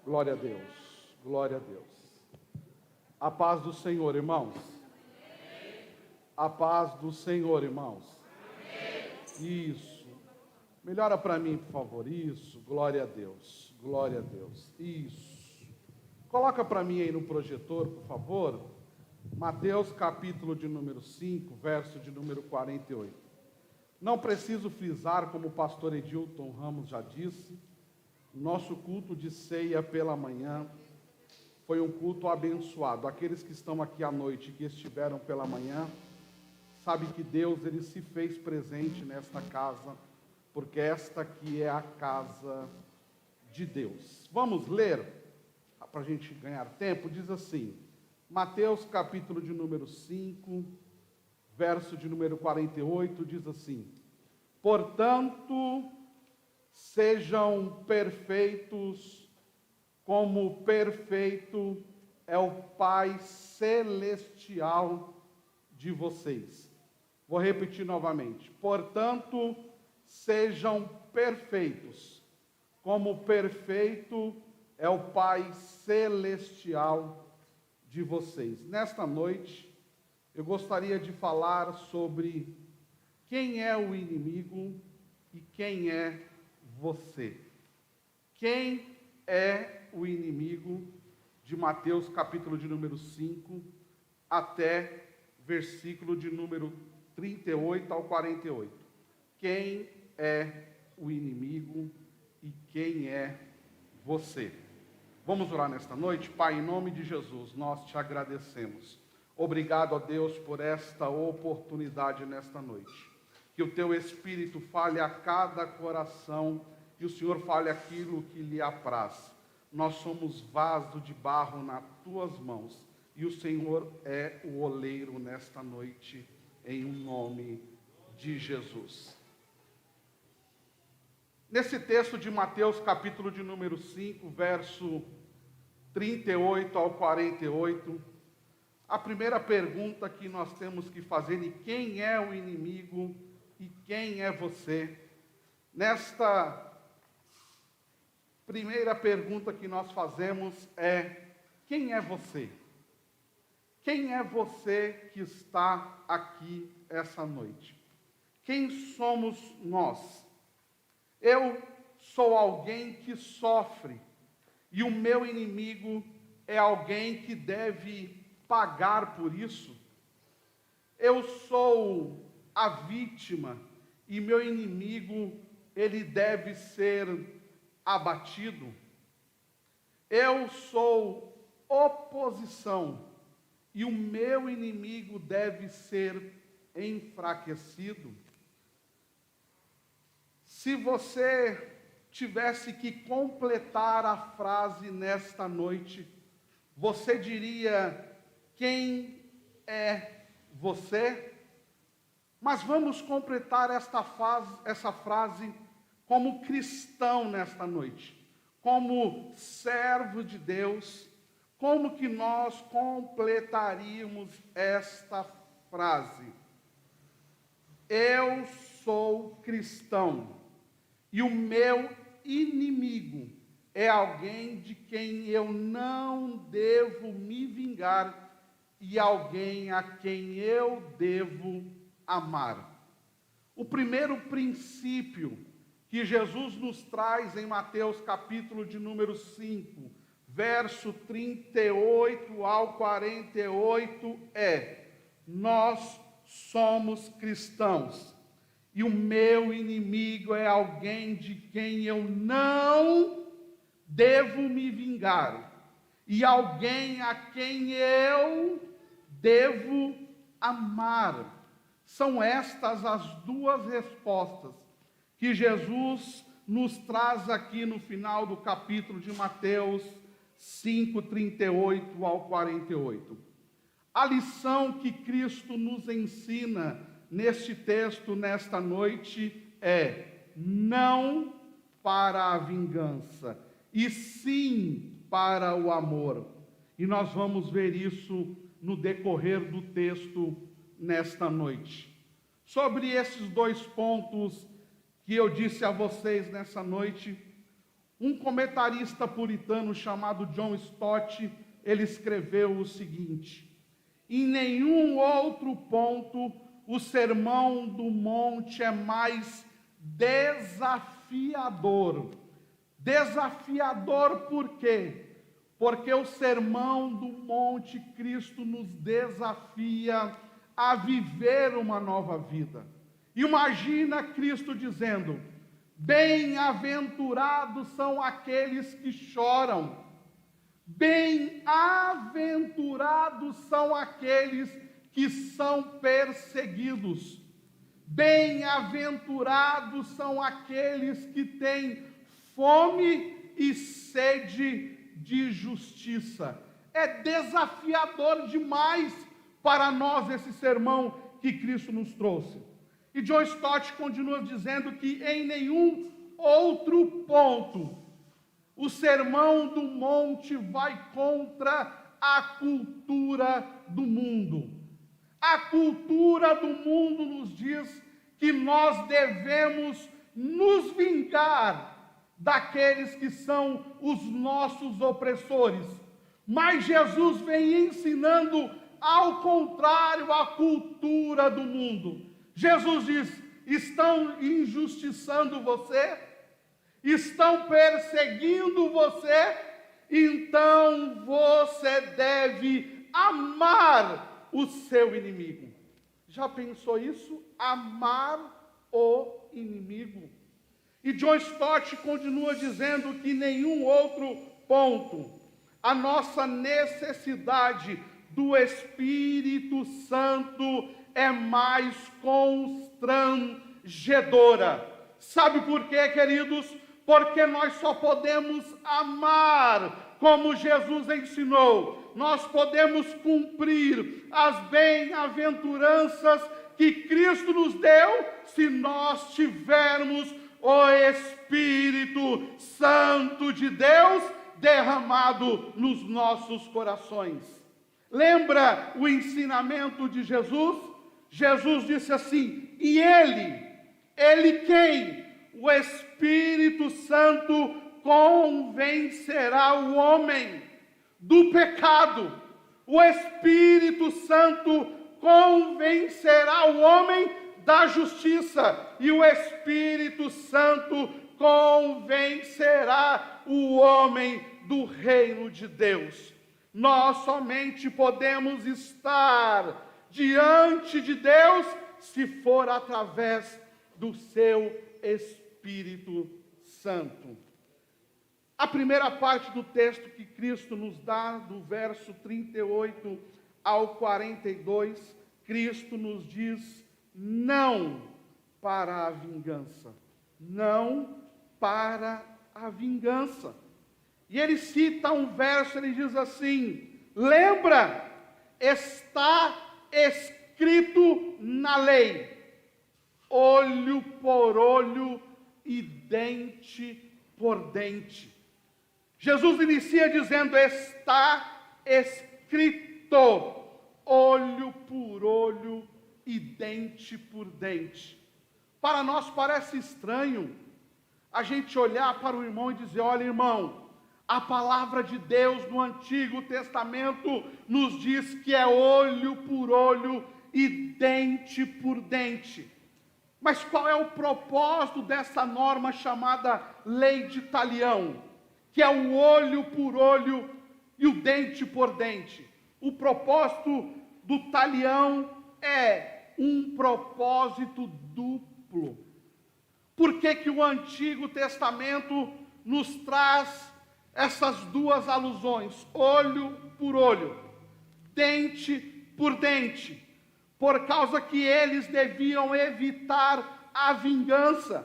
Glória a Deus, glória a Deus. A paz do Senhor, irmãos. A paz do Senhor, irmãos. Isso. Melhora para mim, por favor. Isso, glória a Deus, glória a Deus. Isso. Coloca para mim aí no projetor, por favor. Mateus capítulo de número 5, verso de número 48. Não preciso frisar, como o pastor Edilton Ramos já disse, nosso culto de ceia pela manhã foi um culto abençoado. Aqueles que estão aqui à noite, que estiveram pela manhã, sabem que Deus ele se fez presente nesta casa, porque esta aqui é a casa de Deus. Vamos ler, para a gente ganhar tempo, diz assim, Mateus capítulo de número 5, verso de número 48, diz assim: portanto, sejam perfeitos, como perfeito é o Pai Celestial de vocês. Vou repetir novamente. Portanto, sejam perfeitos, como perfeito é o Pai Celestial de vocês. Nesta noite, eu gostaria de falar sobre quem é o inimigo e quem é você. Quem é o inimigo de Mateus capítulo de número 5 até versículo de número 38 ao 48. Quem é o inimigo e quem é você? Vamos orar nesta noite? Pai, em nome de Jesus, nós te agradecemos. Obrigado a Deus por esta oportunidade nesta noite. Que o teu Espírito fale a cada coração e o Senhor fale aquilo que lhe apraz. Nós somos vaso de barro nas tuas mãos e o Senhor é o oleiro nesta noite, em nome de Jesus. Nesse texto de Mateus, capítulo de número 5, verso 38 ao 48, a primeira pergunta que nós temos que fazer é quem é o inimigo e quem é você? Nesta primeira pergunta que nós fazemos é: quem é você? Quem é você que está aqui essa noite? Quem somos nós? Eu sou alguém que sofre, e o meu inimigo é alguém que deve pagar por isso. Eu sou a vítima, e meu inimigo, ele deve ser abatido. Eu sou oposição, e o meu inimigo deve ser enfraquecido. Se você tivesse que completar a frase nesta noite, você diria: quem é você? Mas vamos completar essa frase como cristão nesta noite, como servo de Deus. Como que nós completaríamos esta frase? Eu sou cristão e o meu inimigo é alguém de quem eu não devo me vingar e alguém a quem eu devo amar. O primeiro princípio que Jesus nos traz em Mateus capítulo de número 5, verso 38 ao 48 é: nós somos cristãos e o meu inimigo é alguém de quem eu não devo me vingar e alguém a quem eu devo amar. São estas as duas respostas que Jesus nos traz aqui no final do capítulo de Mateus 5, 38 ao 48. A lição que Cristo nos ensina neste texto, nesta noite, é: não para a vingança, e sim para o amor. E nós vamos ver isso no decorrer do texto nesta noite. Sobre esses dois pontos que eu disse a vocês nessa noite, Um comentarista puritano chamado John Stott, ele escreveu o seguinte: em nenhum outro ponto o Sermão do Monte é mais desafiador. Desafiador por quê? Porque o Sermão do Monte, Cristo nos desafia a viver uma nova vida. Imagina Cristo dizendo: bem-aventurados são aqueles que choram, bem-aventurados são aqueles que são perseguidos, bem-aventurados são aqueles que têm fome e sede de justiça. É desafiador demais para nós esse sermão que Cristo nos trouxe. E John Stott continua dizendo que em nenhum outro ponto o Sermão do Monte vai contra a cultura do mundo. A cultura do mundo nos diz que nós devemos nos vingar daqueles que são os nossos opressores. Mas Jesus vem ensinando ao contrário à cultura do mundo. Jesus diz: estão injustiçando você? Estão perseguindo você? Então você deve amar o seu inimigo. Já pensou isso? Amar o inimigo. E John Stott continua dizendo que em nenhum outro ponto a nossa necessidade do Espírito Santo é mais constrangedora. Sabe por quê, queridos? Porque nós só podemos amar como Jesus ensinou. Nós podemos cumprir as bem-aventuranças que Cristo nos deu se nós tivermos o Espírito Santo de Deus derramado nos nossos corações. Lembra o ensinamento de Jesus? Jesus disse assim: e ele quem? O Espírito Santo convencerá o homem do pecado. O Espírito Santo convencerá o homem da justiça. E o Espírito Santo convencerá o homem do reino de Deus. Nós somente podemos estar diante de Deus se for através do seu Espírito Santo. A primeira parte do texto que Cristo nos dá, do verso 38 ao 42, Cristo nos diz: não para a vingança. Não para a vingança. E ele cita um verso, ele diz assim: lembra, está escrito na lei, olho por olho e dente por dente. Jesus inicia dizendo: está escrito, olho por olho e dente por dente. Para nós parece estranho a gente olhar para o irmão e dizer: olha, irmão, a palavra de Deus no Antigo Testamento nos diz que é olho por olho e dente por dente. Mas qual é o propósito dessa norma chamada lei de talião? Que é o olho por olho e o dente por dente. O propósito do talião é um propósito duplo. Por que que o Antigo Testamento nos traz essas duas alusões? Olho por olho, dente por dente. Por causa que eles deviam evitar a vingança.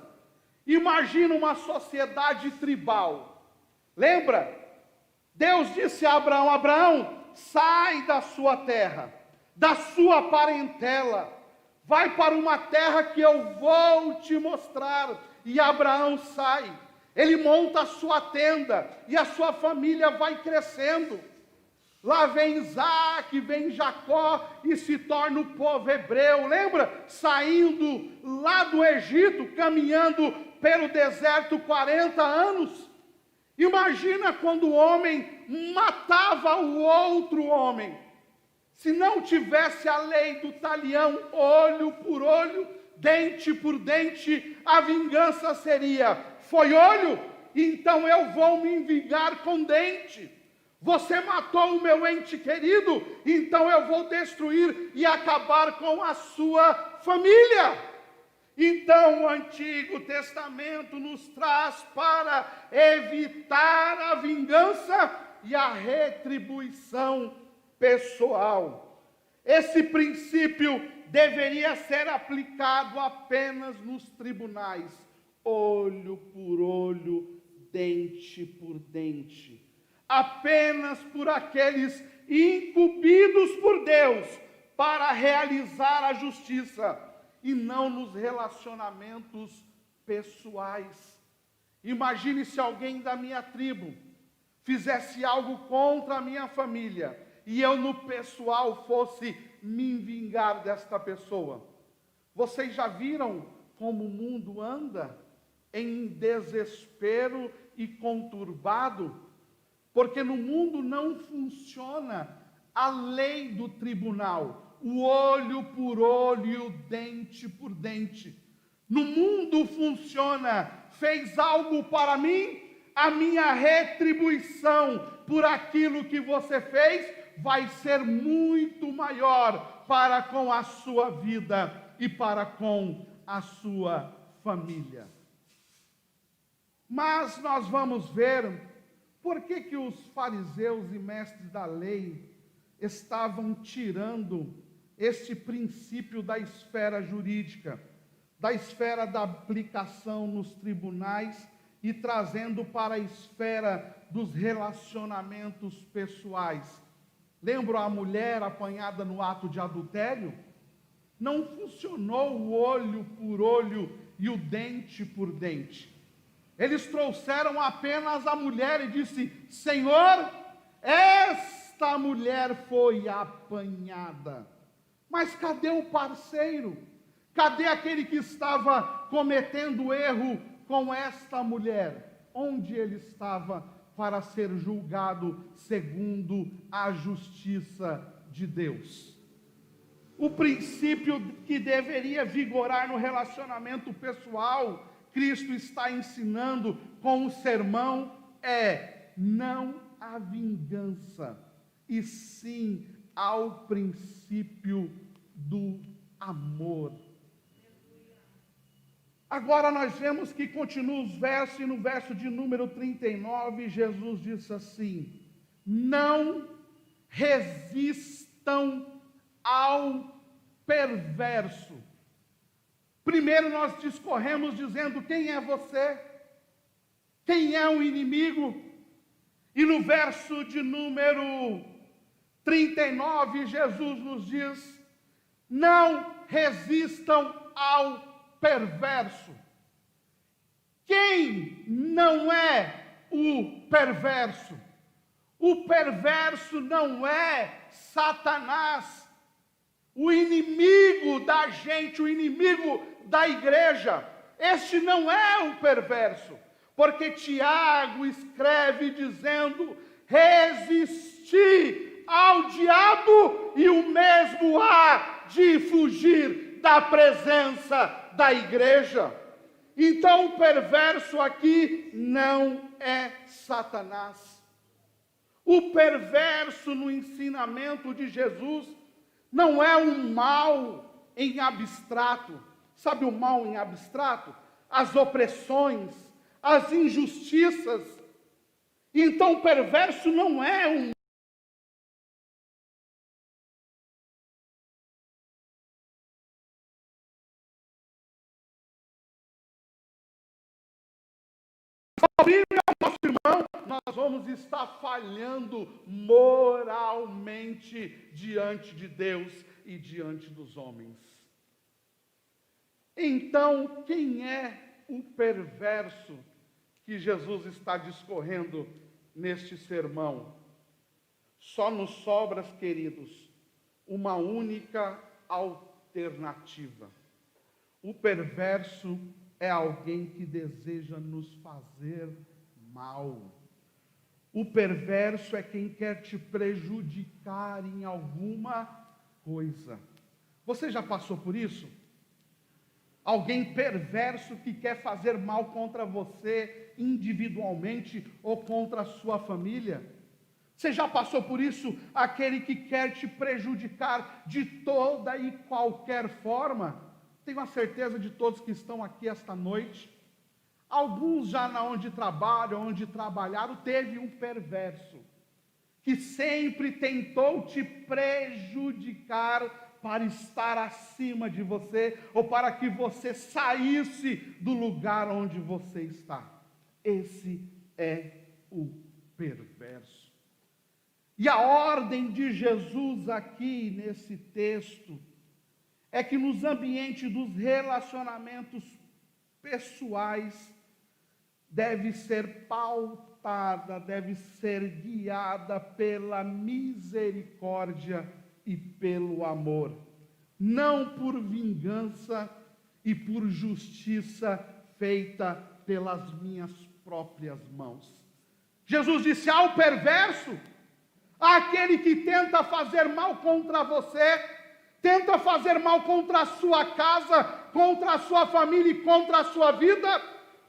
Imagina uma sociedade tribal. Lembra? Deus disse a Abraão: Abraão, sai da sua terra, da sua parentela, vai para uma terra que eu vou te mostrar. E Abraão sai, ele monta a sua tenda, e a sua família vai crescendo. Lá vem Isaac, vem Jacó, e se torna o povo hebreu. Lembra? Saindo lá do Egito, caminhando pelo deserto 40 anos. Imagina quando o homem matava o outro homem. Se não tivesse a lei do talião, olho por olho, dente por dente, a vingança seria: foi olho, então eu vou me vingar com dente. Você matou o meu ente querido, então eu vou destruir e acabar com a sua família. Então o Antigo Testamento nos traz para evitar a vingança e a retribuição pessoal. Esse princípio deveria ser aplicado apenas nos tribunais, olho por olho, dente por dente. Apenas por aqueles incumbidos por Deus para realizar a justiça, e não nos relacionamentos pessoais. Imagine se alguém da minha tribo fizesse algo contra a minha família e eu no pessoal fosse me vingar desta pessoa. Vocês já viram como o mundo anda em desespero e conturbado? Porque no mundo não funciona a lei do tribunal, o olho por olho e o dente por dente. No mundo funciona: fez algo para mim, a minha retribuição por aquilo que você fez vai ser muito maior para com a sua vida e para com a sua família. Mas nós vamos ver por que os fariseus e mestres da lei estavam tirando este princípio da esfera jurídica, da esfera da aplicação nos tribunais e trazendo para a esfera dos relacionamentos pessoais. Lembra a mulher apanhada no ato de adultério? Não funcionou o olho por olho e o dente por dente. Eles trouxeram apenas a mulher e disse: Senhor, esta mulher foi apanhada. Mas cadê o parceiro? Cadê aquele que estava cometendo erro com esta mulher? Onde ele estava para ser julgado segundo a justiça de Deus? O princípio que deveria vigorar no relacionamento pessoal, Cristo está ensinando com o sermão, é não a vingança, e sim ao princípio do amor. Agora nós vemos que continua os versos, e no verso de número 39, Jesus disse assim: não resistam ao perverso. Primeiro nós discorremos dizendo quem é você, quem é o inimigo, e no verso de número 39, Jesus nos diz: não resistam ao perverso. Quem não é o perverso? O perverso não é Satanás, o inimigo da gente, o inimigo da igreja. Este não é o perverso, porque Tiago escreve dizendo: resisti ao diabo e o mesmo há de fugir da presença da igreja. Então o perverso aqui não é Satanás. O perverso no ensinamento de Jesus não é um mal em abstrato. Sabe o mal em abstrato? As opressões, as injustiças. Então o perverso não é um nosso irmão, nós vamos estar falhando moralmente diante de Deus e diante dos homens. Então, quem é o perverso que Jesus está discorrendo neste sermão? Só nos sobra, queridos, uma única alternativa. O perverso é alguém que deseja nos fazer mal. O perverso é quem quer te prejudicar em alguma coisa. Você já passou por isso? Alguém perverso que quer fazer mal contra você individualmente ou contra a sua família? Você já passou por isso? Aquele que quer te prejudicar de toda e qualquer forma? Tenho a certeza de todos que estão aqui esta noite. Alguns já na onde trabalham, onde trabalharam, teve um perverso que sempre tentou te prejudicar para estar acima de você, ou para que você saísse do lugar onde você está. Esse é o perverso. E a ordem de Jesus aqui nesse texto é que nos ambientes dos relacionamentos pessoais deve ser pautada, deve ser guiada pela misericórdia e pelo amor, não por vingança e por justiça feita pelas minhas próprias mãos. Jesus disse ao perverso, aquele que tenta fazer mal contra você, tenta fazer mal contra a sua casa, contra a sua família e contra a sua vida,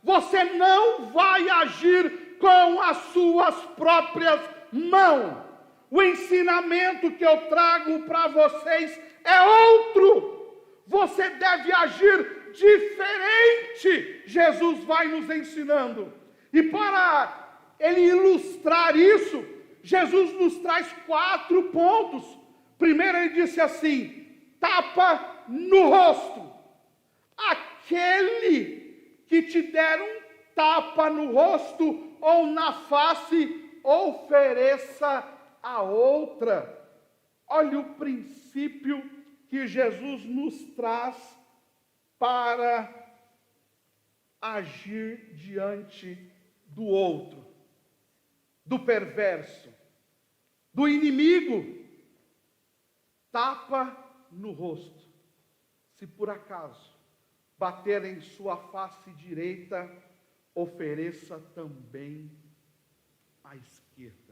você não vai agir com as suas próprias mãos. O ensinamento que eu trago para vocês é outro. Você deve agir diferente. Jesus vai nos ensinando. E para ele ilustrar isso, Jesus nos traz 4 pontos. Primeiro ele disse assim: tapa no rosto. Aquele que te der um tapa no rosto ou na face, ofereça a outra. Olha o princípio que Jesus nos traz para agir diante do outro, do perverso, do inimigo. Tapa no rosto. Se por acaso bater em sua face direita, ofereça também a esquerda.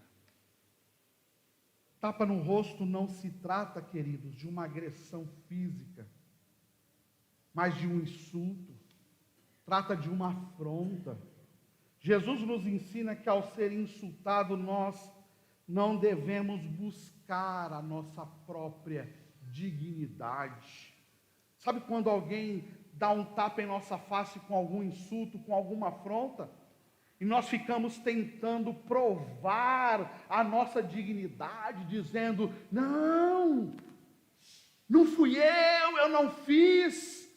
Tapa no rosto não se trata, queridos, de uma agressão física, mas de um insulto. Trata de uma afronta. Jesus nos ensina que ao ser insultado, nós não devemos buscar a nossa própria dignidade. Sabe quando alguém dá um tapa em nossa face com algum insulto, com alguma afronta? E nós ficamos tentando provar a nossa dignidade, dizendo, não fui eu não fiz,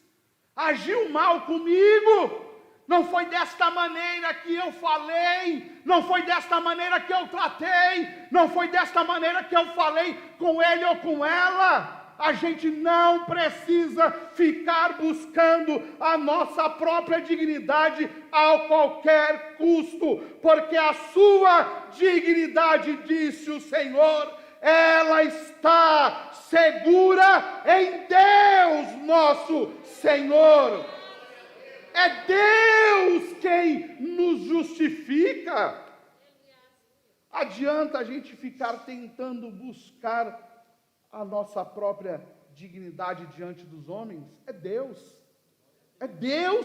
agiu mal comigo, não foi desta maneira que eu falei, não foi desta maneira que eu tratei, não foi desta maneira que eu falei com ele ou com ela. A gente não precisa ficar buscando a nossa própria dignidade a qualquer custo, porque a sua dignidade, disse o Senhor, ela está segura em Deus nosso Senhor. É Deus quem nos justifica. Adianta a gente ficar tentando buscar a nossa própria dignidade diante dos homens? É Deus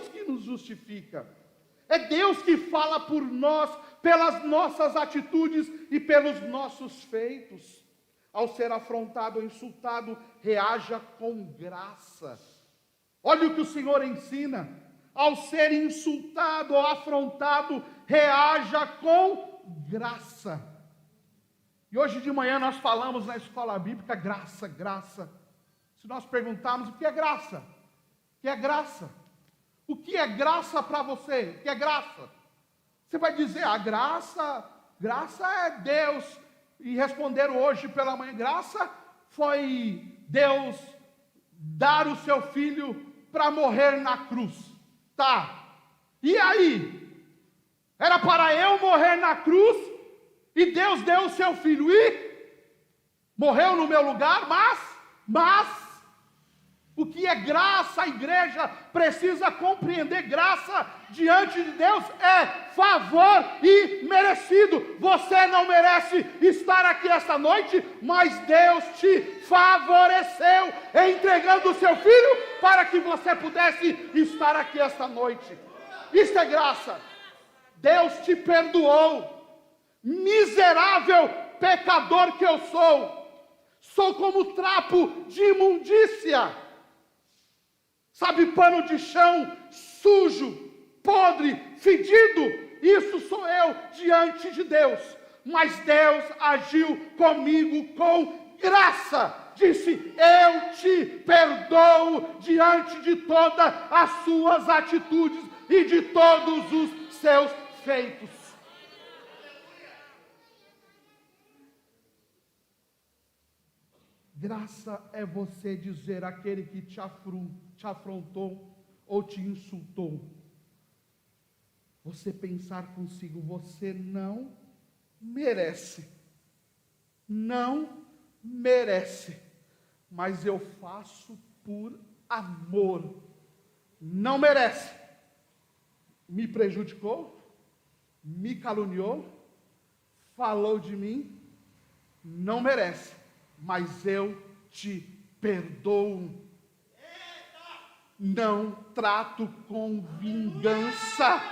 que nos justifica, é Deus que fala por nós, pelas nossas atitudes e pelos nossos feitos. Ao ser afrontado ou insultado, reaja com graça. Olha o que o Senhor ensina: ao ser insultado ou afrontado, reaja com graça. E hoje de manhã nós falamos na escola bíblica graça, graça. Se nós perguntarmos o que é graça? O que é graça? O que é graça para você? O que é graça? Você vai dizer, graça é Deus. E responderam hoje pela manhã, graça foi Deus dar o seu filho para morrer na cruz. Tá. E aí? Era para eu morrer na cruz? E Deus deu o seu filho e morreu no meu lugar, mas O que é graça, a igreja precisa compreender. Graça diante de Deus é favor imerecido. Você não merece estar aqui esta noite, mas Deus te favoreceu, entregando o seu filho para que você pudesse estar aqui esta noite. Isso é graça. Deus te perdoou. Miserável pecador que eu sou como trapo de imundícia. Sabe, pano de chão, sujo, podre, fedido, isso sou eu diante de Deus. Mas Deus agiu comigo com graça. Disse, eu te perdoo diante de todas as suas atitudes e de todos os seus feitos. Graça é você dizer àquele que te afrontou ou te insultou, você pensar consigo, você não merece, mas eu faço por amor. Não merece, me prejudicou, me caluniou, falou de mim, não merece, mas eu te perdoo. Não trato com vingança.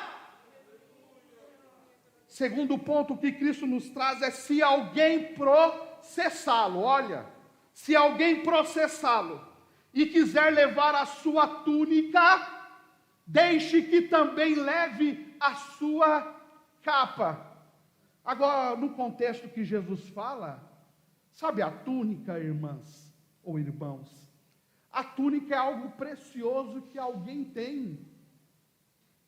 Segundo ponto que Cristo nos traz é se alguém processá-lo. Olha, se alguém processá-lo e quiser levar a sua túnica, deixe que também leve a sua capa. Agora, no contexto que Jesus fala, sabe a túnica, irmãs ou irmãos? A túnica é algo precioso que alguém tem.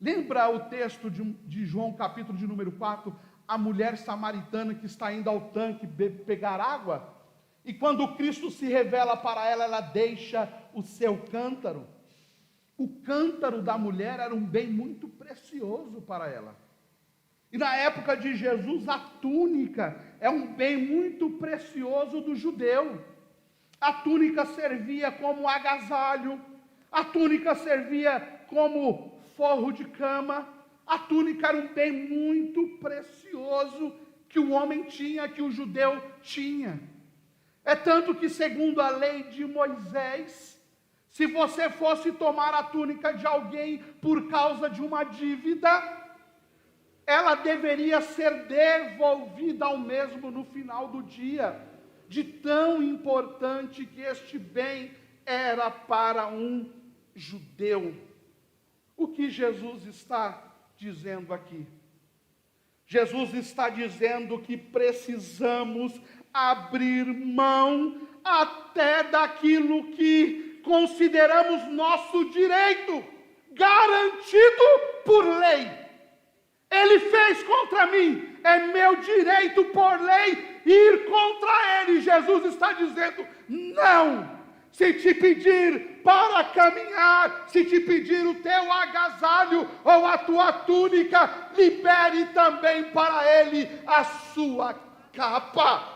Lembra o texto de João, capítulo de número 4, a mulher samaritana que está indo ao tanque pegar água? E quando Cristo se revela para ela, ela deixa o seu cântaro. O cântaro da mulher era um bem muito precioso para ela. E na época de Jesus, a túnica é um bem muito precioso do judeu. A túnica servia como agasalho, a túnica servia como forro de cama, a túnica era um bem muito precioso que o homem tinha, que o judeu tinha. É tanto que, segundo a lei de Moisés, se você fosse tomar a túnica de alguém por causa de uma dívida, ela deveria ser devolvida ao mesmo no final do dia, de tão importante que este bem era para um judeu. O que Jesus está dizendo aqui? Jesus está dizendo que precisamos abrir mão até daquilo que consideramos nosso direito, garantido por lei. Ele fez contra mim, é meu direito por lei ir contra ele. Jesus está dizendo, não. Se te pedir para caminhar, se te pedir o teu agasalho ou a tua túnica, libere também para ele a sua capa.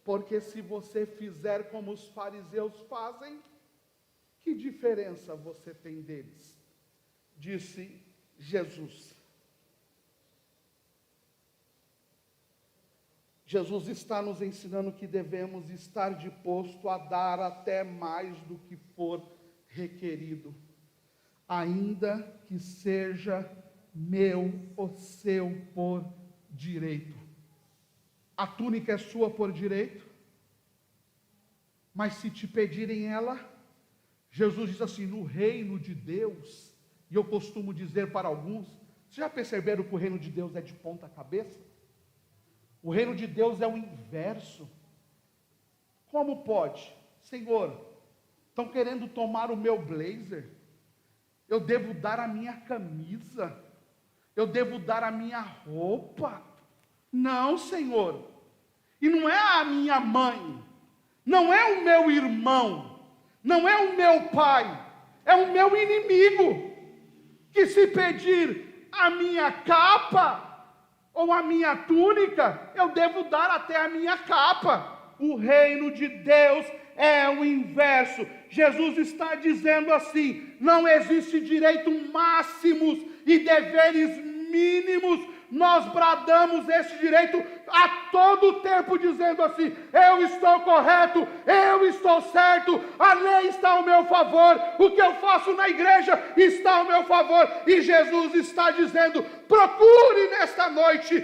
Porque se você fizer como os fariseus fazem, que diferença você tem deles? Disse Jesus. Jesus está nos ensinando que devemos estar disposto a dar até mais do que for requerido, ainda que seja meu ou seu por direito. A túnica é sua por direito, mas se te pedirem ela, Jesus diz assim, no reino de Deus, e eu costumo dizer para alguns, vocês já perceberam que o reino de Deus é de ponta cabeça? O reino de Deus é o inverso. Como pode? Senhor, estão querendo tomar o meu blazer? Eu devo dar a minha camisa? Eu devo dar a minha roupa? Não, Senhor. E não é a minha mãe, não é o meu irmão, não é o meu pai, é o meu inimigo, que se pedir a minha capa ou a minha túnica, eu devo dar até a minha capa. O reino de Deus é o inverso. Jesus está dizendo assim: não existe direito máximos e deveres mínimos. Nós bradamos esse direito a todo tempo, dizendo assim: eu estou correto, eu estou certo, a lei está ao meu favor, o que eu faço na igreja está ao meu favor. E Jesus está dizendo: procure nesta noite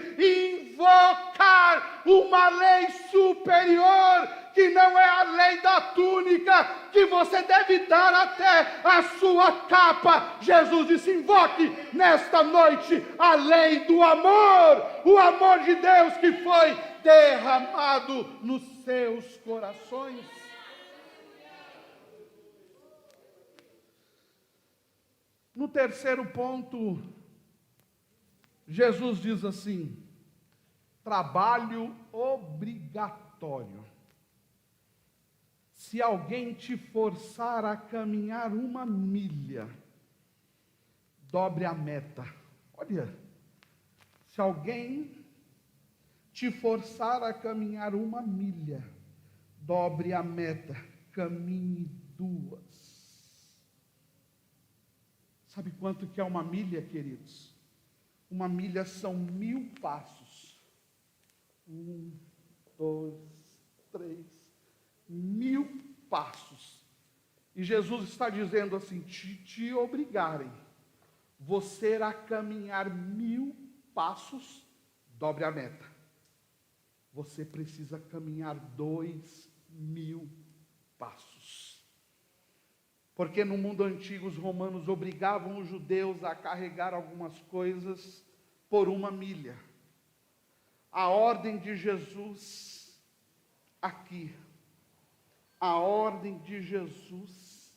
invocar uma lei superior, que não é a lei da túnica, que você deve dar até a sua capa. Jesus disse: invoque nesta noite a lei do amor, o amor de Deus que foi derramado nos seus corações. No terceiro ponto, Jesus diz assim: trabalho obrigatório. Se alguém te forçar a caminhar 1 milha, dobre a meta. Olha, se alguém te forçar a caminhar 1 milha, dobre a meta, caminhe 2. Sabe quanto que é 1 milha, queridos? 1 milha são 1000 passos. 1, 2, 3, 1000 passos. E Jesus está dizendo assim: te obrigarem você a caminhar 1000 passos, dobre a meta. Você precisa caminhar 2000 passos. Porque no mundo antigo os romanos obrigavam os judeus a carregar algumas coisas por 1 milha. A ordem de Jesus aqui, a ordem de Jesus,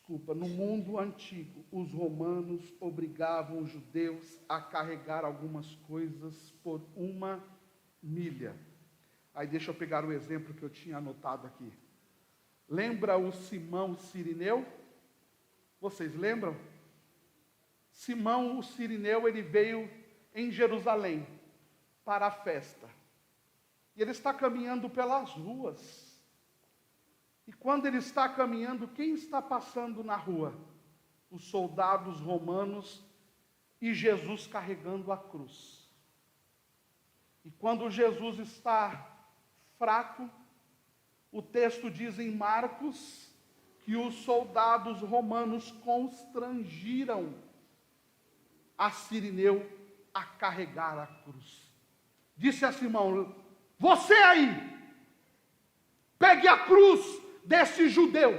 no mundo antigo, os romanos obrigavam os judeus a carregar algumas coisas por 1 milha. Aí deixa eu pegar o exemplo que eu tinha anotado aqui. Lembra o Simão Cirineu? Vocês lembram? Simão o Cirineu, ele veio em Jerusalém para a festa. E ele está caminhando pelas ruas. E quando ele está caminhando, quem está passando na rua? Os soldados romanos e Jesus carregando a cruz. E quando Jesus está fraco, o texto diz em Marcos que os soldados romanos constrangiram a Cirineu a carregar a cruz. Disse a Simão: você aí, pegue a cruz desse judeu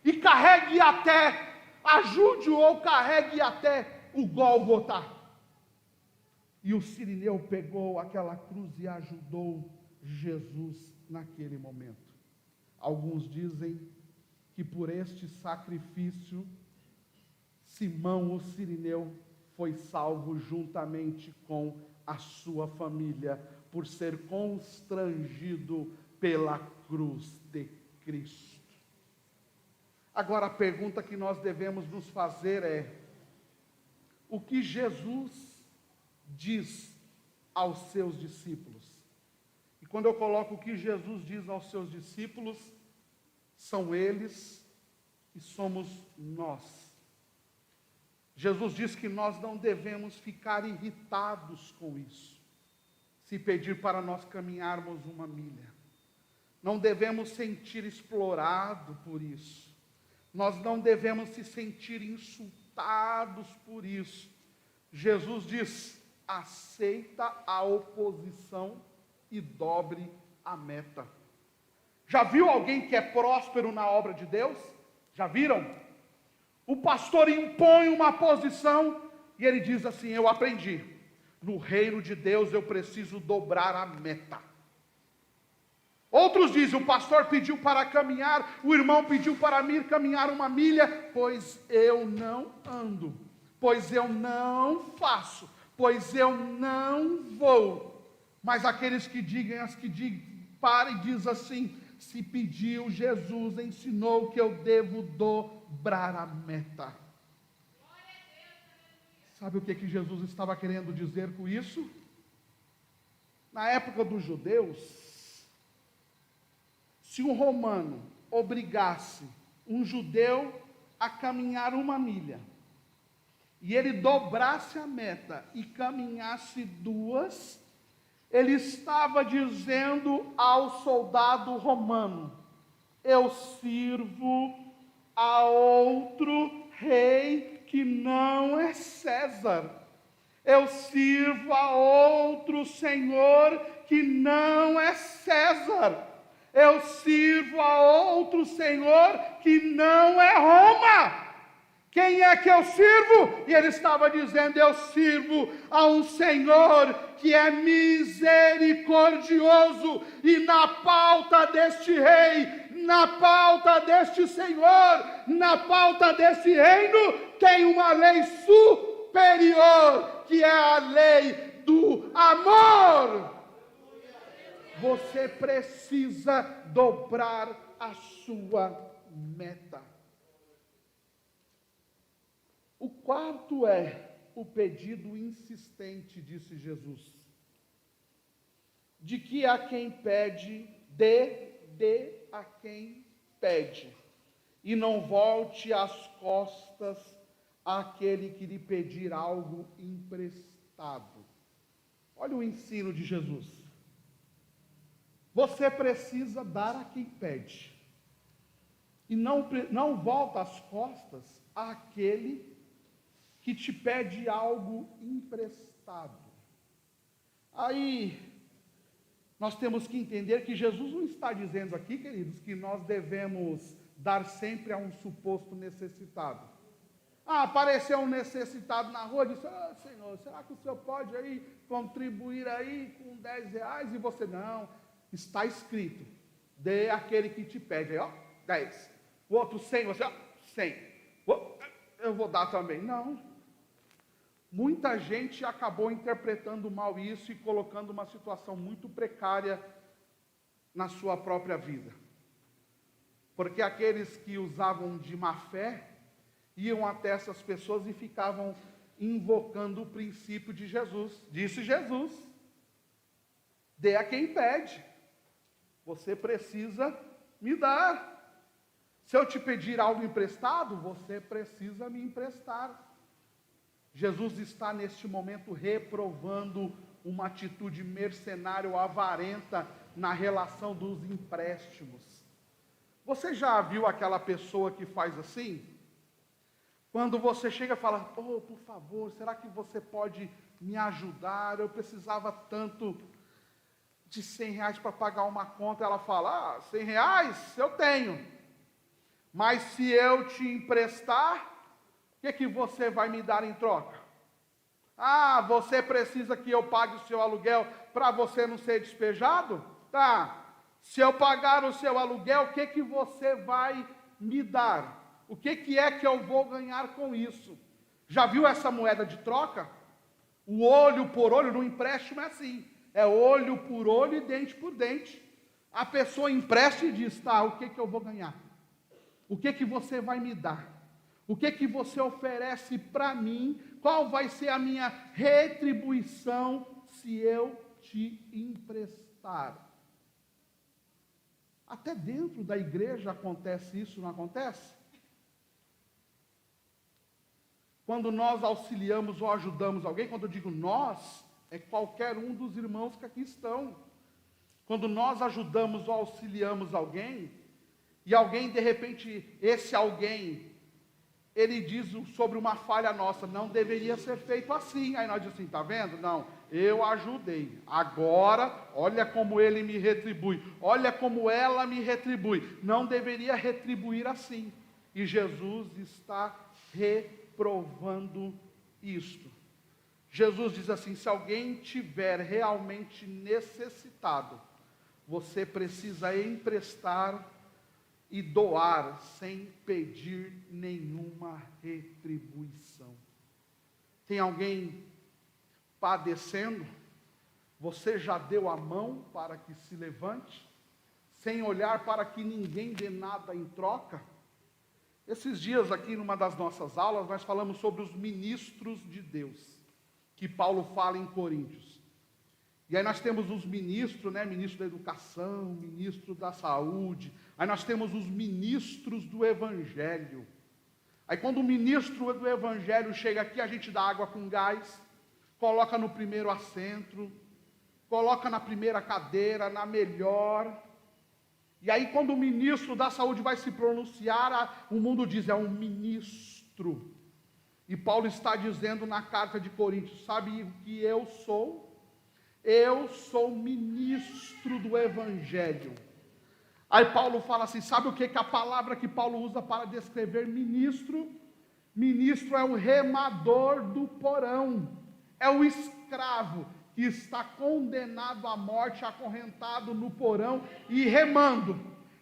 e carregue até, ajude-o ou carregue até o Gólgota. E o Cirineu pegou aquela cruz e ajudou Jesus naquele momento. Alguns dizem que por este sacrifício, Simão o Cirineu foi salvo juntamente com a sua família, por ser constrangido pela cruz de Cristo. Agora a pergunta que nós devemos nos fazer é: o que Jesus diz aos seus discípulos? E quando eu coloco o que Jesus diz aos seus discípulos, são eles e somos nós. Jesus diz que nós não devemos ficar irritados com isso, se pedir para nós caminharmos 1 milha. Não devemos sentir explorado por isso. Nós não devemos se sentir insultados por isso. Jesus diz: aceita a oposição e dobre a meta. Já viu alguém que é próspero na obra de Deus? Já viram? O pastor impõe uma posição e ele diz assim: eu aprendi, no reino de Deus eu preciso dobrar a meta. Outros dizem: o pastor pediu para caminhar, o irmão pediu para mim caminhar 1 milha, pois eu não ando, pois eu não faço, pois eu não vou. Mas aqueles que digam, para e diz assim: se pediu, Jesus ensinou que eu devo dobrar a meta. Sabe o que Jesus estava querendo dizer com isso? Na época dos judeus, Se um romano obrigasse um judeu a caminhar 1 milha, e ele dobrasse a meta e caminhasse 2, ele estava dizendo ao soldado romano: eu sirvo a outro rei que não é César. Eu sirvo a outro senhor que não é César. Eu sirvo a outro senhor que não é Roma. Quem é que eu sirvo? E ele estava dizendo: eu sirvo a um Senhor que é misericordioso, e na pauta deste rei, na pauta deste Senhor, na pauta desse reino, tem uma lei superior, que é a lei do amor. Você precisa dobrar a sua meta. O quarto é o pedido insistente, disse Jesus, de que a quem pede, dê a quem pede, e não volte as costas àquele que lhe pedir algo emprestado. Olha o ensino de Jesus. Você precisa dar a quem pede, e não volta as costas àquele que te pede algo emprestado. Aí, nós temos que entender que Jesus não está dizendo aqui, queridos, que nós devemos dar sempre a um suposto necessitado. Apareceu um necessitado na rua, disse: Senhor, será que o senhor pode aí contribuir aí com R$10? E você: não, está escrito, dê àquele que te pede. Aí, 10. O outro 100, você: 100. Eu vou dar também. Não. Muita gente acabou interpretando mal isso e colocando uma situação muito precária na sua própria vida. Porque aqueles que usavam de má fé iam até essas pessoas e ficavam invocando o princípio de Jesus. Disse Jesus: dê a quem pede. Você precisa me dar. Se eu te pedir algo emprestado, você precisa me emprestar. Jesus está neste momento reprovando uma atitude mercenária ou avarenta na relação dos empréstimos. Você já viu aquela pessoa que faz assim? Quando você chega e fala: por favor, será que você pode me ajudar? Eu precisava tanto de R$100 para pagar uma conta. Ela fala: R$100 eu tenho, mas se eu te emprestar, o que você vai me dar em troca? Você precisa que eu pague o seu aluguel para você não ser despejado? Tá. Se eu pagar o seu aluguel, o que você vai me dar? O que é que eu vou ganhar com isso? Já viu essa moeda de troca? O olho por olho, no empréstimo é assim. É olho por olho e dente por dente. A pessoa empresta e diz: tá, o que eu vou ganhar? O que você vai me dar? O que você oferece para mim? Qual vai ser a minha retribuição se eu te emprestar? Até dentro da igreja acontece isso, não acontece? Quando nós auxiliamos ou ajudamos alguém, quando eu digo nós, é qualquer um dos irmãos que aqui estão. Quando nós ajudamos ou auxiliamos alguém, e alguém, de repente, esse alguém, ele diz sobre uma falha nossa: não deveria ser feito assim. Aí nós dizemos assim: está vendo? Não, eu ajudei. Agora, olha como ele me retribui. Olha como ela me retribui. Não deveria retribuir assim. E Jesus está reprovando isto. Jesus diz assim: se alguém tiver realmente necessitado, você precisa emprestar e doar sem pedir nenhuma retribuição. Tem alguém padecendo? Você já deu a mão para que se levante, sem olhar para que ninguém dê nada em troca? Esses dias aqui, numa das nossas aulas, nós falamos sobre os ministros de Deus, que Paulo fala em Coríntios. E aí nós temos os ministros, né? Ministro da Educação, ministro da Saúde. Aí nós temos os ministros do Evangelho. Aí quando o ministro do Evangelho chega aqui, a gente dá água com gás, coloca no primeiro assento, coloca na primeira cadeira, na melhor. E aí quando o ministro da Saúde vai se pronunciar, o mundo diz, é um ministro. E Paulo está dizendo na carta de Coríntios, sabe o que eu sou? Eu sou ministro do Evangelho. Aí Paulo fala assim, sabe o que a palavra que Paulo usa para descrever ministro? Ministro é o remador do porão, é o escravo que está condenado à morte, acorrentado no porão e remando,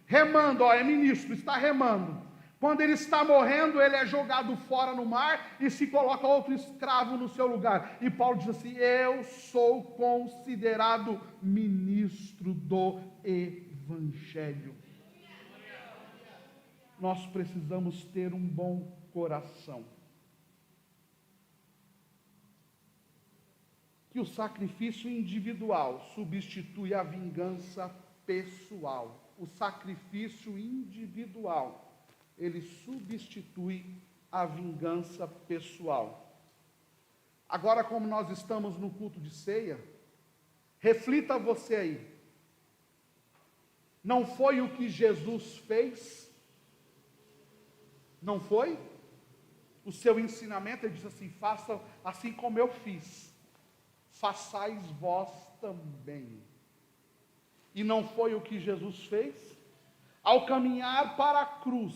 é ministro, está remando. Quando ele está morrendo, ele é jogado fora no mar e se coloca outro escravo no seu lugar. E Paulo diz assim, eu sou considerado ministro do Evangelho. Nós precisamos ter um bom coração. Que o sacrifício individual substitui a vingança pessoal. O sacrifício individual, ele substitui a vingança pessoal. Agora, como nós estamos no culto de ceia, reflita você aí. Não foi o que Jesus fez? Não foi? O seu ensinamento, ele diz assim, faça assim como eu fiz. Façais vós também. E não foi o que Jesus fez? Ao caminhar para a cruz,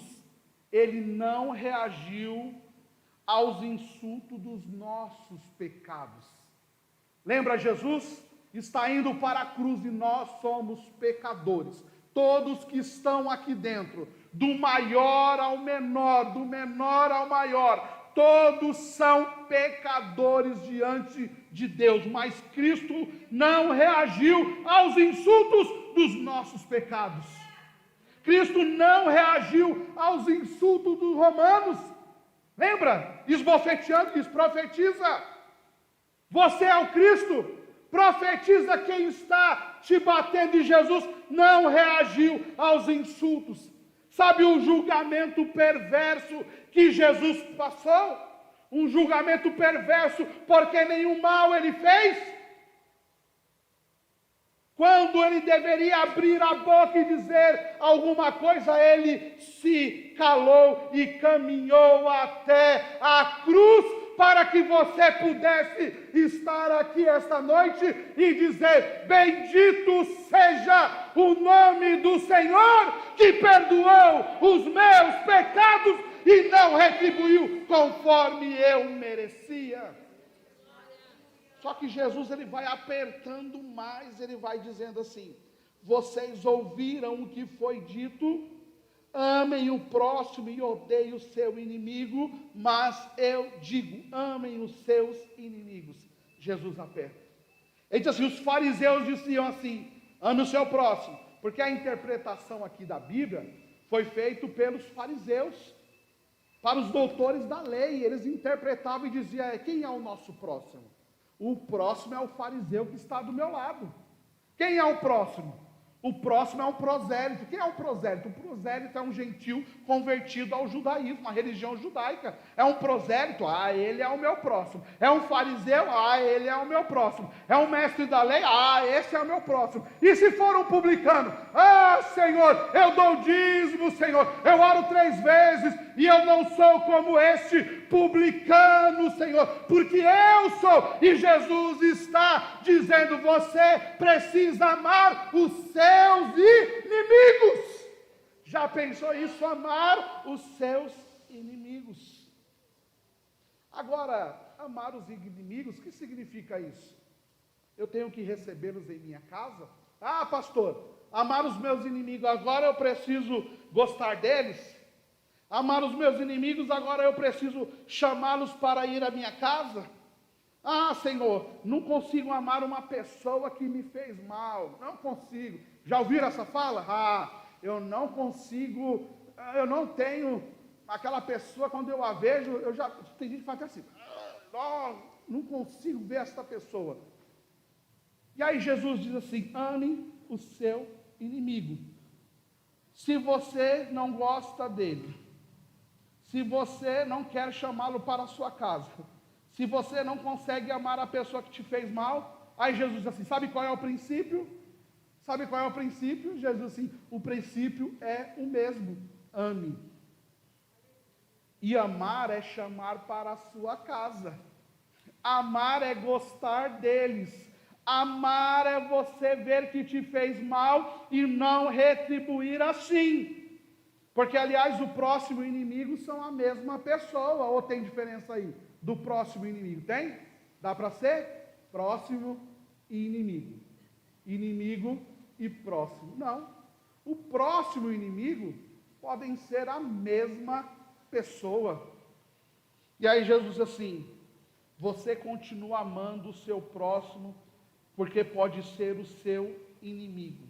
ele não reagiu aos insultos dos nossos pecados. Lembra, Jesus está indo para a cruz e nós somos pecadores. Todos que estão aqui dentro, do maior ao menor, do menor ao maior, todos são pecadores diante de Deus, mas Cristo não reagiu aos insultos dos nossos pecados. Cristo não reagiu aos insultos dos romanos. Lembra? Esbofeteando, diz, profetiza. Você é o Cristo. Profetiza quem está te batendo, e Jesus não reagiu aos insultos. Sabe o julgamento perverso que Jesus passou? Um julgamento perverso porque nenhum mal ele fez? Quando ele deveria abrir a boca e dizer alguma coisa, ele se calou e caminhou até a cruz para que você pudesse estar aqui esta noite e dizer, bendito seja o nome do Senhor, que perdoou os meus pecados e não retribuiu conforme eu merecia. Só que Jesus, ele vai apertando mais, ele vai dizendo assim, vocês ouviram o que foi dito, amem o próximo e odeiem o seu inimigo, mas eu digo, amem os seus inimigos. Jesus aperta. Ele diz assim, os fariseus diziam assim, ame o seu próximo, porque a interpretação aqui da Bíblia foi feita pelos fariseus, para os doutores da lei, eles interpretavam e diziam, quem é o nosso próximo? O próximo é o fariseu que está do meu lado. Quem é o próximo? O próximo é um prosélito. Quem é um prosélito? O prosélito é um gentil convertido ao judaísmo, à religião judaica. É um prosélito? Ah, ele é o meu próximo. É um fariseu? Ah, ele é o meu próximo. É um mestre da lei? Ah, esse é o meu próximo. E se for um publicano? Ah, Senhor, eu dou dízimo, Senhor. Eu oro 3 vezes e eu não sou como este publicano, Senhor, porque eu sou. E Jesus está dizendo, você precisa amar os seus inimigos. Já pensou isso? Amar os seus inimigos. Agora, amar os inimigos, o que significa isso? Eu tenho que recebê-los em minha casa? Ah, pastor, amar os meus inimigos, agora eu preciso gostar deles? Amar os meus inimigos, agora eu preciso chamá-los para ir à minha casa? Ah, Senhor, não consigo amar uma pessoa que me fez mal, não consigo. Já ouviram essa fala? Ah, eu não consigo, eu não tenho aquela pessoa, quando eu a vejo, tem gente que faz assim, não consigo ver essa pessoa. E aí Jesus diz assim: ame o seu inimigo. Se você não gosta dele, se você não quer chamá-lo para a sua casa, se você não consegue amar a pessoa que te fez mal, aí Jesus diz assim: sabe qual é o princípio? Sabe qual é o princípio? Jesus diz assim: o princípio é o mesmo: ame. E amar é chamar para a sua casa. Amar é gostar deles. Amar é você ver que te fez mal e não retribuir assim. Porque, aliás, o próximo inimigo são a mesma pessoa. Ou tem diferença aí? Do próximo inimigo, tem? Dá para ser? Próximo e inimigo. Inimigo e próximo. Não. O próximo inimigo podem ser a mesma pessoa. E aí Jesus diz assim: você continua amando o seu próximo, porque pode ser o seu inimigo.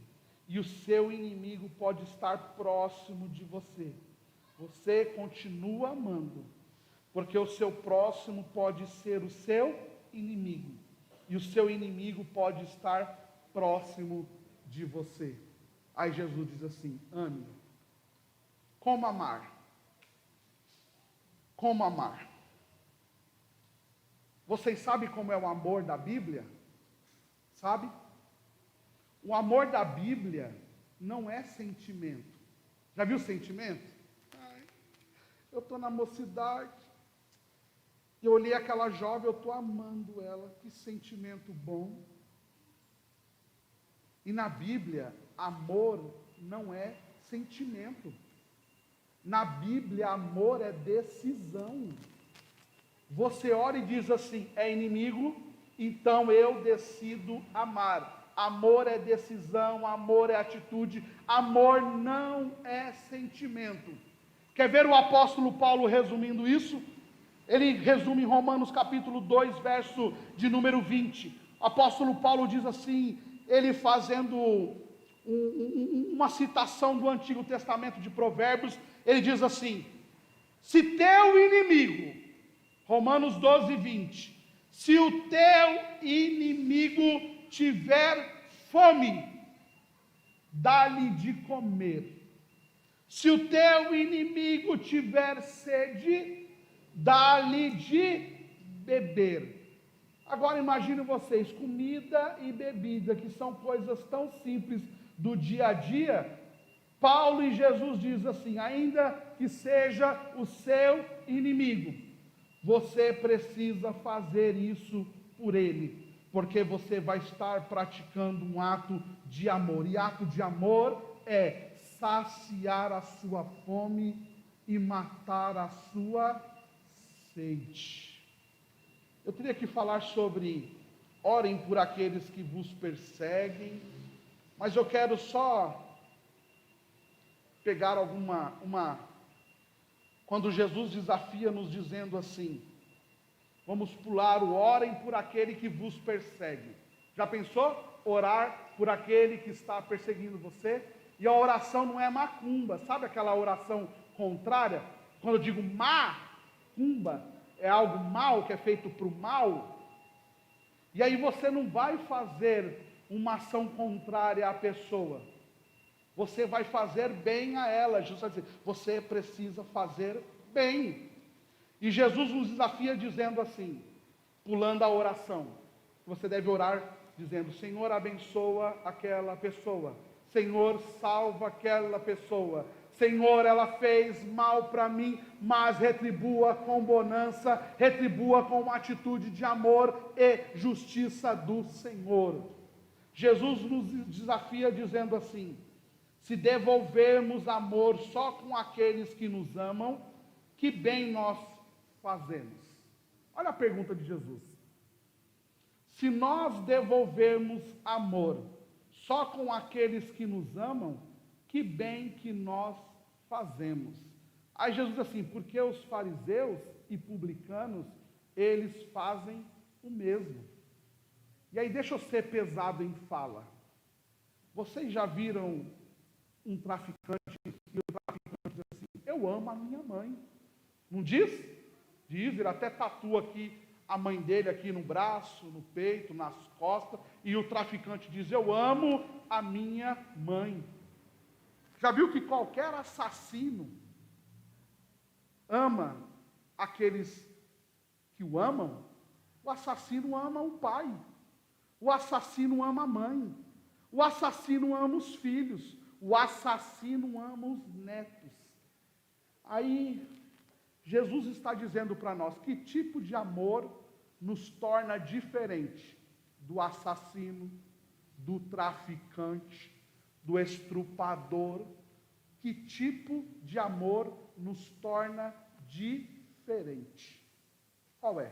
E o seu inimigo pode estar próximo de você. Você continua amando, porque o seu próximo pode ser o seu inimigo. E o seu inimigo pode estar próximo de você. Aí Jesus diz assim: ame. Como amar? Como amar? Vocês sabem como é o amor da Bíblia? Sabe? O amor da Bíblia não é sentimento. Já viu sentimento? Ai, eu estou na mocidade, eu olhei aquela jovem, eu estou amando ela, que sentimento bom. E na Bíblia, amor não é sentimento. Na Bíblia, amor é decisão. Você ora e diz assim: é inimigo, então eu decido amar. Amor é decisão, amor é atitude, amor não é sentimento. Quer ver o apóstolo Paulo resumindo isso? Ele resume em Romanos capítulo 2, verso de número 20. O apóstolo Paulo diz assim, ele fazendo uma citação do Antigo Testamento de Provérbios, ele diz assim: se teu inimigo, Romanos 12, 20, se o teu inimigo tiver fome, dá-lhe de comer. Se o teu inimigo tiver sede, dá-lhe de beber. Agora imagine vocês, comida e bebida, que são coisas tão simples do dia a dia. Paulo e Jesus diz assim: ainda que seja o seu inimigo, você precisa fazer isso por ele, porque você vai estar praticando um ato de amor. E ato de amor é saciar a sua fome e matar a sua sede. Eu teria que falar sobre orem por aqueles que vos perseguem, mas eu quero só pegar quando Jesus desafia nos dizendo assim, vamos pular o orem por aquele que vos persegue. Já pensou? Orar por aquele que está perseguindo você? E a oração não é macumba, sabe aquela oração contrária? Quando eu digo macumba, é algo mal, que é feito para o mal. E aí você não vai fazer uma ação contrária à pessoa. Você vai fazer bem a ela. Jesus vai dizer, você precisa fazer bem. E Jesus nos desafia dizendo assim, pulando a oração, você deve orar dizendo: Senhor, abençoa aquela pessoa, Senhor, salva aquela pessoa, Senhor, ela fez mal para mim, mas retribua com bonança, retribua com uma atitude de amor e justiça do Senhor. Jesus nos desafia dizendo assim: se devolvermos amor só com aqueles que nos amam, que bem nós fazemos? Olha a pergunta de Jesus. Se nós devolvermos amor só com aqueles que nos amam, que bem que nós fazemos? Aí Jesus diz assim: porque os fariseus e publicanos, eles fazem o mesmo. E aí deixa eu ser pesado em fala. Vocês já viram um traficante, e o traficante diz assim: eu amo a minha mãe. Não diz? Diz, ele até tatua aqui a mãe dele aqui no braço, no peito, nas costas, e o traficante diz: eu amo a minha mãe. Já viu que qualquer assassino ama aqueles que o amam? O assassino ama o pai, o assassino ama a mãe, o assassino ama os filhos, o assassino ama os netos. Aí, Jesus está dizendo para nós que tipo de amor nos torna diferente do assassino, do traficante, do estrupador. Que tipo de amor nos torna diferente? Qual é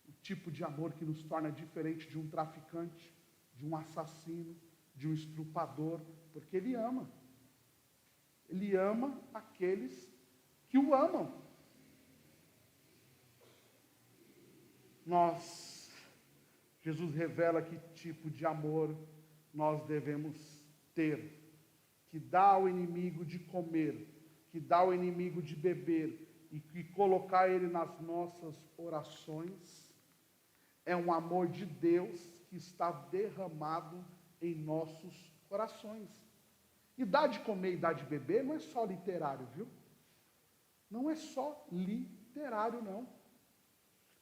o tipo de amor que nos torna diferente de um traficante, de um assassino, de um estrupador? Porque ele ama. Ele ama aqueles que o amam. Jesus revela que tipo de amor nós devemos ter, que dá ao inimigo de comer, que dá ao inimigo de beber, e que colocar ele nas nossas orações, é um amor de Deus que está derramado em nossos corações. E dar de comer e dar de beber não é só literário, viu? Não é só literário, não.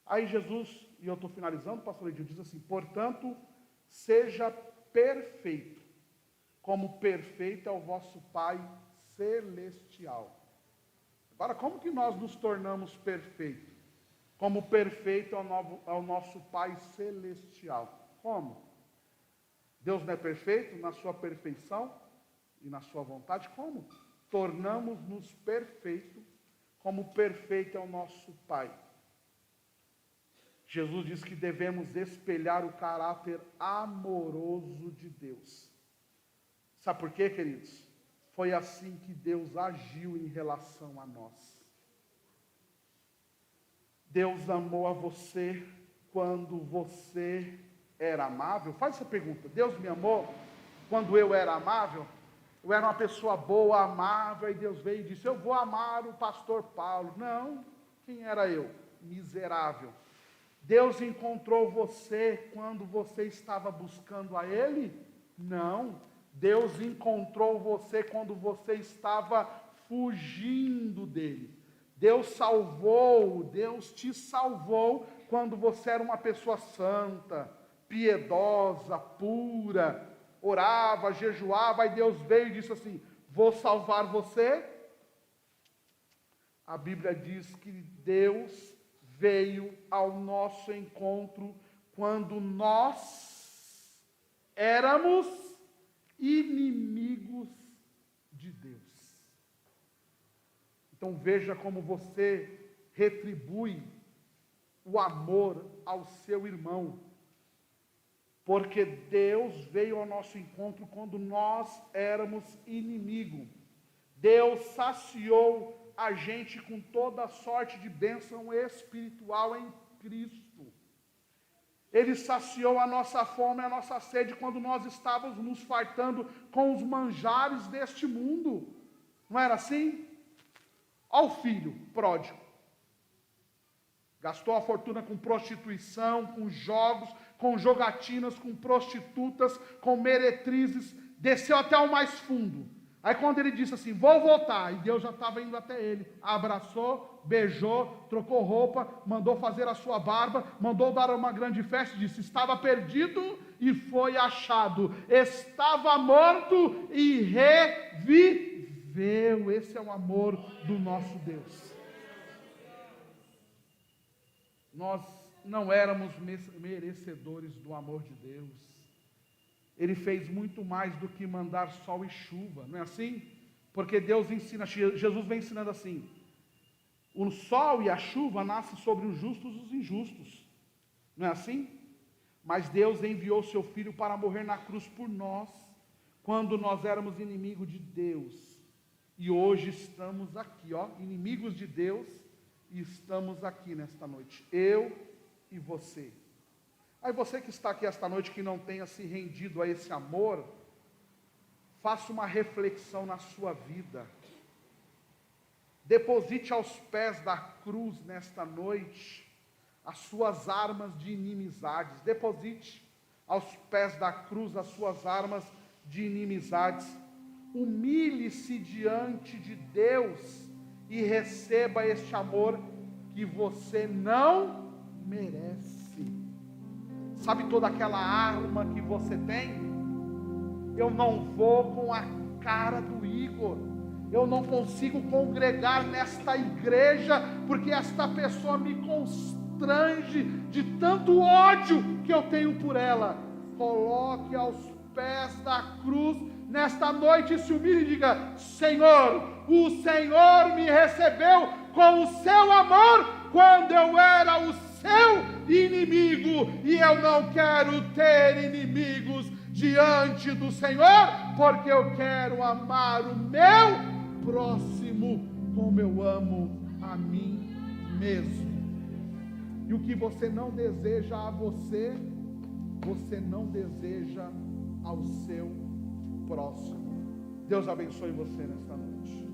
Aí Jesus, e eu estou finalizando, o pastor Edil diz assim: portanto, seja perfeito, como perfeito é o vosso Pai celestial. Agora, como que nós nos tornamos perfeitos? Como perfeito é o nosso Pai celestial. Como? Deus não é perfeito na sua perfeição e na sua vontade? Como? Tornamos-nos perfeitos, como perfeito é o nosso Pai. Jesus diz que devemos espelhar o caráter amoroso de Deus. Sabe por quê, queridos? Foi assim que Deus agiu em relação a nós. Deus amou a você quando você era amável? Faz essa pergunta. Deus me amou quando eu era amável? Eu era uma pessoa boa, amável, e Deus veio e disse: eu vou amar o pastor Paulo. Não. Quem era eu? Miserável. Deus encontrou você quando você estava buscando a Ele? Não. Deus encontrou você quando você estava fugindo dEle. Deus te salvou quando você era uma pessoa santa, piedosa, pura, orava, jejuava, e Deus veio e disse assim: vou salvar você. A Bíblia diz que Deus veio ao nosso encontro quando nós éramos inimigos de Deus. Então veja como você retribui o amor ao seu irmão, porque Deus veio ao nosso encontro quando nós éramos inimigos. Deus saciou a gente com toda sorte de bênção espiritual em Cristo. Ele saciou a nossa fome e a nossa sede quando nós estávamos nos fartando com os manjares deste mundo. Não era assim? Olha o filho pródigo. Gastou a fortuna com prostituição, com jogos, com jogatinas, com prostitutas, com meretrizes, desceu até o mais fundo. Aí quando ele disse assim: vou voltar, e Deus já estava indo até ele, abraçou, beijou, trocou roupa, mandou fazer a sua barba, mandou dar uma grande festa, disse: estava perdido e foi achado, estava morto e reviveu. Esse é o amor do nosso Deus. Nós não éramos merecedores do amor de Deus. Ele fez muito mais do que mandar sol e chuva, não é assim? Porque Deus ensina, Jesus vem ensinando assim: o sol e a chuva nascem sobre os justos e os injustos, não é assim? Mas Deus enviou seu Filho para morrer na cruz por nós, quando nós éramos inimigos de Deus, e hoje estamos aqui, inimigos de Deus, e estamos aqui nesta noite, eu e você. Aí você que está aqui esta noite, que não tenha se rendido a esse amor, faça uma reflexão na sua vida. Deposite aos pés da cruz nesta noite as suas armas de inimizades. Deposite aos pés da cruz as suas armas de inimizades. Humilhe-se diante de Deus e receba este amor que você não merece. Sabe toda aquela arma que você tem? Eu não vou com a cara do Igor. Eu não consigo congregar nesta igreja porque esta pessoa me constrange de tanto ódio que eu tenho por ela. Coloque aos pés da cruz nesta noite e se humilhe e diga: Senhor, o Senhor me recebeu com o seu amor quando eu era o seu inimigo, e eu não quero ter inimigos diante do Senhor, porque eu quero amar o meu próximo como eu amo a mim mesmo. E o que você não deseja a você, você não deseja ao seu próximo. Deus abençoe você nesta noite.